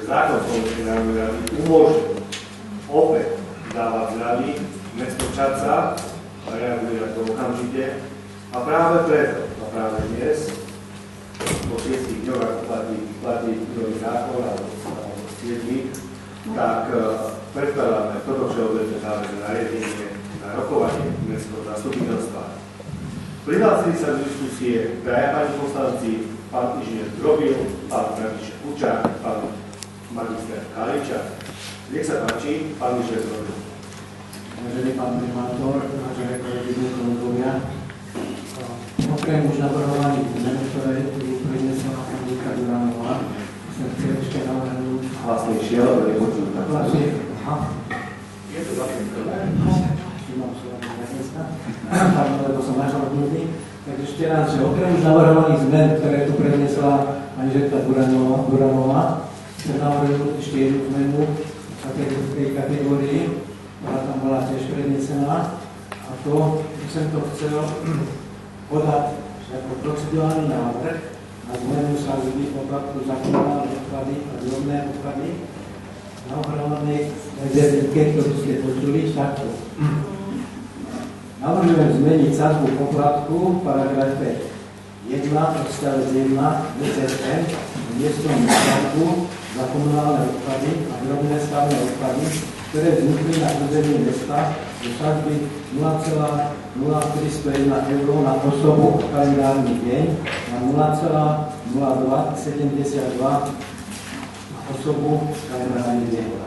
zákon Slovenskej národnej rady umožní opäť dávať zrady, mesto Čadca reaguje na to okamžite a práve preto, a práve dnes, po 6 dňoch, ako platí nový zákon, alebo 7, tak predkladáme toto všeobecné záväzné nariadenie na rokovanie mestského zastupiteľstva. Prihlásili sa do diskusie traja pani poslanci, pán inžinier Drobil, pán František Kučák, pán magister Kaličák. Nech sa páči, pán inžinier Drobil. Vážený pán primátor, vážené kolegovia, kolegovia, okrem už navrhovaných zmen, ktoré tu prednesla Monika Duranová, som chcel ešte navrhnúť... Hlasnejšie, ale nepočuť. Je to vlastne prvé? Mám slovami dneska, lebo som nažalobnutý. Tak ešte raz, že okrem už navrhovaných zmen, ktoré tu prednesla pani Žetka Duranová, chcem navrhnúť ešte jednu zmenu v tej kategórii, ktorá tam bola tiež prednesená. A to, že som to chcel podať ako procedurálny návrh na zmenu sadzby poplatku za komunálne odpady a drobné odpady navrhovanej rezervike, ktorú ste počuli, takto. Navrhujem zmeniť sadzbu poplatku v paragrafe 1, odstavec 1, DCM, miestnom sadzbu za komunálne odpady a drobné stavné odpady, ktoré vznikli na území mesta do sadzby 0,0301 eur na osobu kalendárny deň na 0,0272 na osobu kalendárny deň.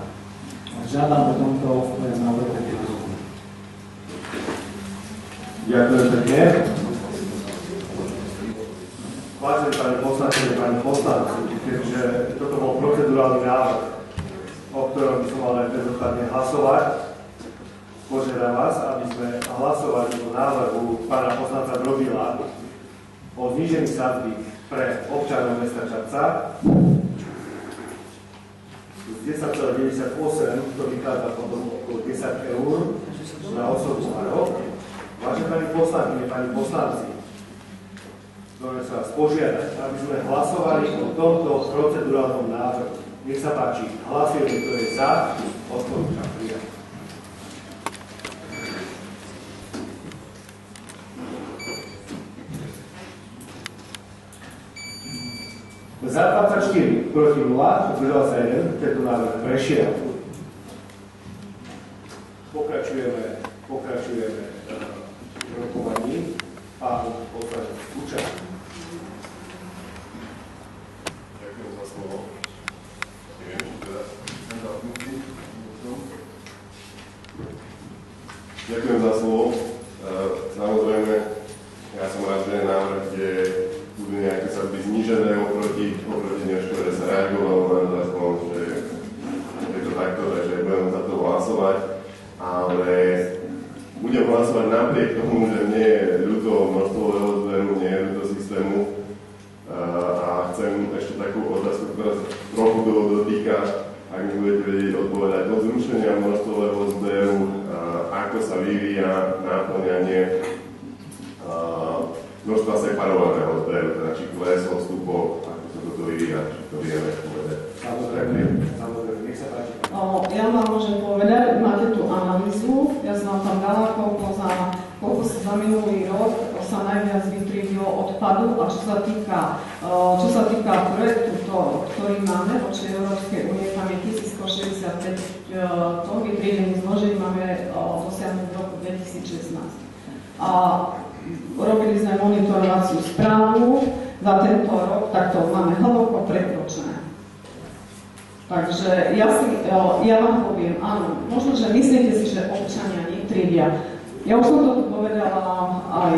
Žiadam o tomto návrhu. Ďakujem pekne. Vážené pani poslankyne, pani poslanci, keďže toto bol procedurálny návrh, o ktorom by som mal aj bezodkladne hlasovať, požiadam vás, aby sme hlasovali o návrhu pána poslanca Drobila o znížení sadzby pre občanov mesta Čadca z 10,98, to vychádza potom okolo 10 eur na osobu a rok. Vážené pani poslankyne, pani poslanci, dovolím sa vás požiadať, aby sme hlasovali o tomto procedurálnom návrhu. Nech sa páči, hlasujeme, kto je za, odporúčam prijať. Za 24, proti 0, zdržal sa 1, tento návrh prešiel. Pokračujeme v rokovaní. Pán poslanec Kučák. Ďakujem za slovo. Neviem, či teda som zapnutý. Ďakujem za slovo. Samozrejme, ja som rád, že je návrh, kde budú nejaké sadzby znížené oproti dňu, ktoré sa reagovalo, len aspoň, že je to takto, takže budem za to hlasovať, ale budem hlasovať napriek tomu, že nie je ľúto množstvového zberu, nie je ľúto systému a chcem ešte takú otázku, ktorá trochu toho dotýka, ak mi budete vedieť odpovedať od zrušenia množstvového zberu, ako sa vyvíja náplňanie množstva separovaného zberu, teda či klesol, vstupov, ako sa toto vyvíja, či to vieme povedať. Samozrejme, nech sa páči. Ja vám môžem povedať, máte tu analýzu, ja som vám tam dala, koľko sa za minulý rok sa najviac vytriedilo odpadu a čo sa týka projektu, ktorý máme voči Európskej únie, tam je 1165 tón vytriedených zložiek, máme dosiahnuť v roku 2016. A robili sme monitorovaciu správu za tento rok, tak to máme hlboko prekročené. Takže ja vám poviem, áno, možno, že myslíte si, že občania netriedia. Ja už som to povedala aj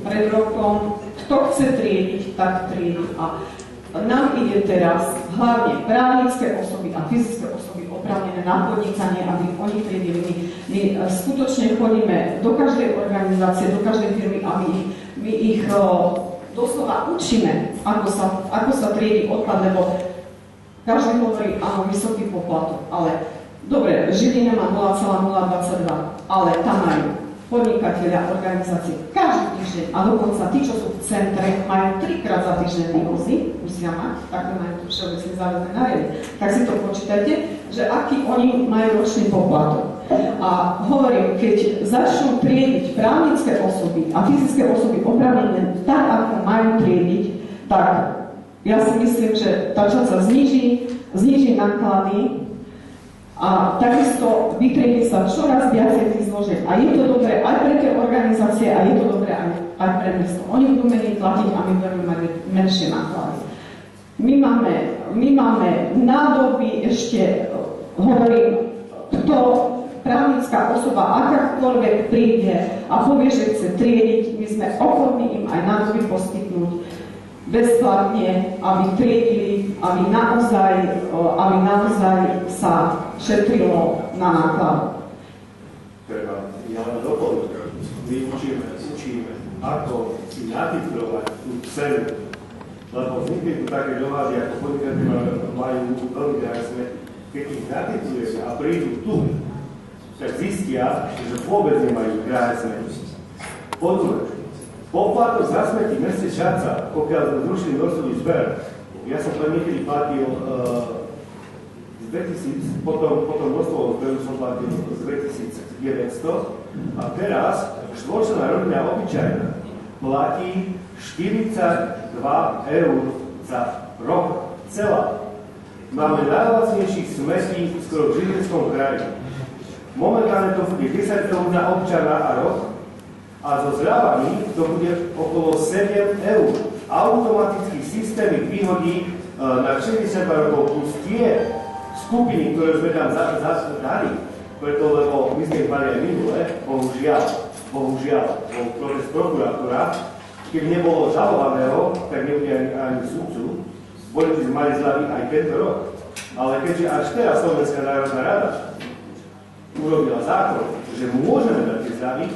pred rokom, kto chce triediť, tak triedi. A nám ide teraz hlavne právnické osoby a fyzické osoby oprávnené na podnikanie, aby oni triedili. My skutočne chodíme do každej organizácie, do každej firmy a my ich doslova učíme, ako sa triedi odpad, lebo každý hovorí, áno, vysoký poplatok, ale dobre, Žilina má 0,022, ale tam majú podnikatelia, organizácie každý týždeň, a dokonca tí, čo sú v centre, majú 3-krát za týždeň vývozy, musia mať, takto majú tu všeobecne záväzné nariadenie. Tak si to počítajte, že aký oni majú ročný poplatok. A hovorím, keď začnú triediť právnické osoby a fyzické osoby oprávnené tak, ako majú triediť, tak ja si myslím, že tá časť sa zníži náklady a takisto vytriedí sa čoraz viacej tých zložiek. A je to dobré aj pre tie organizácie a je to dobré aj pre mesto. Oni budú menej platiť a my budeme mať menšie náklady. My máme nádoby, ešte hovorím, kto právnická osoba akákoľvek príde a povie, že chce triediť, my sme ochotní im aj nádoby poskytnúť bezplatne, aby triedili, aby naozaj sa šetrilo na náklad. Treba, ja len doplním, my učíme, ako si natitrovať tú cenu, lebo vznikli tu také dohady, ako podnikatelia majú veľmi drahé smeti. Keď ich natitujeme a prídu tu, tak zistia, že vôbec nemajú drahé smeti. Po druhé, poplatok za smeti v meste Šaca, pokiaľ sme zrušili norsový zber, ja som to niekedy platil z 2000, potom norsového zberu som platil z 2900 a teraz štvorčlenná rodina obyčajná platí 42 eur za rok celá. Máme najlacnejších smetí skoro v Žilinskom kraji. Momentálne to bude 10 eur na občana a rok, a so zľavami to bude okolo 7 eur. Automatický systém ich vyhodí na 60 rokov plus tie skupiny, ktoré sme tam dali, preto lebo my sme ich mali aj minule, bohužiaľ, bol proces prokurátora, keď nebolo žalovaného, tak nebude ani súdcu, boli by sme mali zľavy aj tento rok. Ale keďže až teraz Slovenská národná rada urobila zákon, že môžeme dať tie zľavy,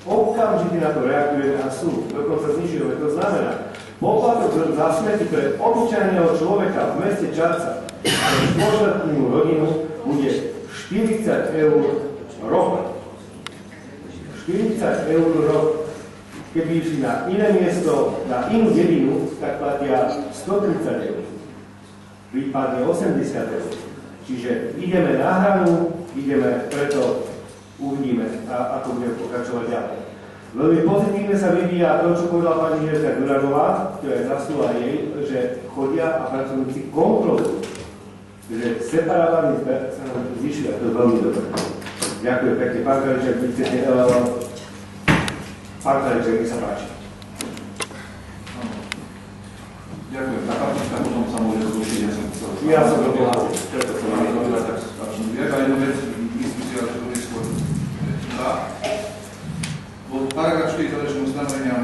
okamžite na to reagujeme a sú. Dokonca znižujeme. To znamená, poplatok za smeti pre obyčajného človeka v meste Čadca pre štvorčlennú rodinu bude 40 eur rok. 40 eur rok. Keby išli na iné miesto, na inú dedinu, tak platia 130 eur. Prípadne 80 eur. Čiže ideme na hranu, preto uvidíme, ako budeme pokračovať ďalej. Veľmi pozitívne sa vyvíja to, čo povedala pani inžinierka Duranová, to je zasluha jej, že chodia a pracovníci kontrolujú, že separovaný zber sa nám zvyšuje, a to je veľmi dobré. Ďakujem pekne. Pán Kaliček, vy chcete... Pán Kaliček, mi sa páči. Ďakujem. Tá kartička potom sa môže zrušiť, ja som chcel... Ja som to povedal. Preto som vám povedal, tak viac aj jednu vec, diskusia, že to je skôr vo paragraf 4 zadečného ustanovenia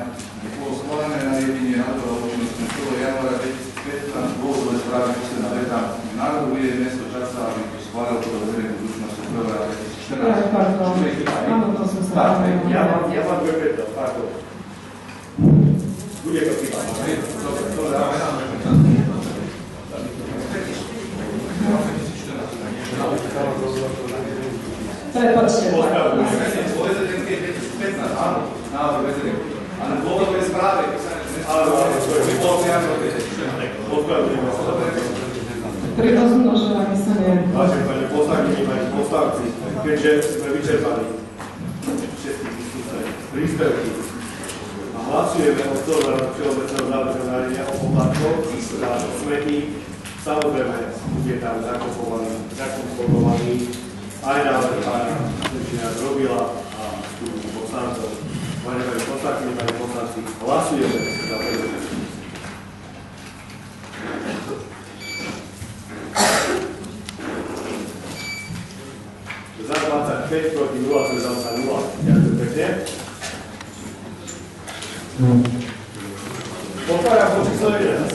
bolo schválené nariadenie národového účinnosti 1. januára 2015 dôvodové správy posledná veta. Navrhuje mesto Čadca, aby to schválilo toto verejnú zručnosť 1. januára 2014. Áno, to som sa... Ja mám dve veta, pardon. Bude to chyba. To dáme na Prepačte. Áno, návrh VZDK. Ale v dôvodovej správe Pri rozmnožovaní sa neviem. Vážené pani poslankyne, pani poslanci, keďže sme vyčerpali všetky diskusie, príspevky a hlasujeme o celom všeobecného záväzného nariadenia o poplatkoch za smeti, samozrejme bude tam zakomponovaný aj návrh pána Sečina Drobila a skupinu poslancov. Vážené pani poslankyne, pani poslanci, hlasujeme za predloženie. Za 25 proti 0, to je za 0. Ďakujem pekne. Otváram bod číslo 11.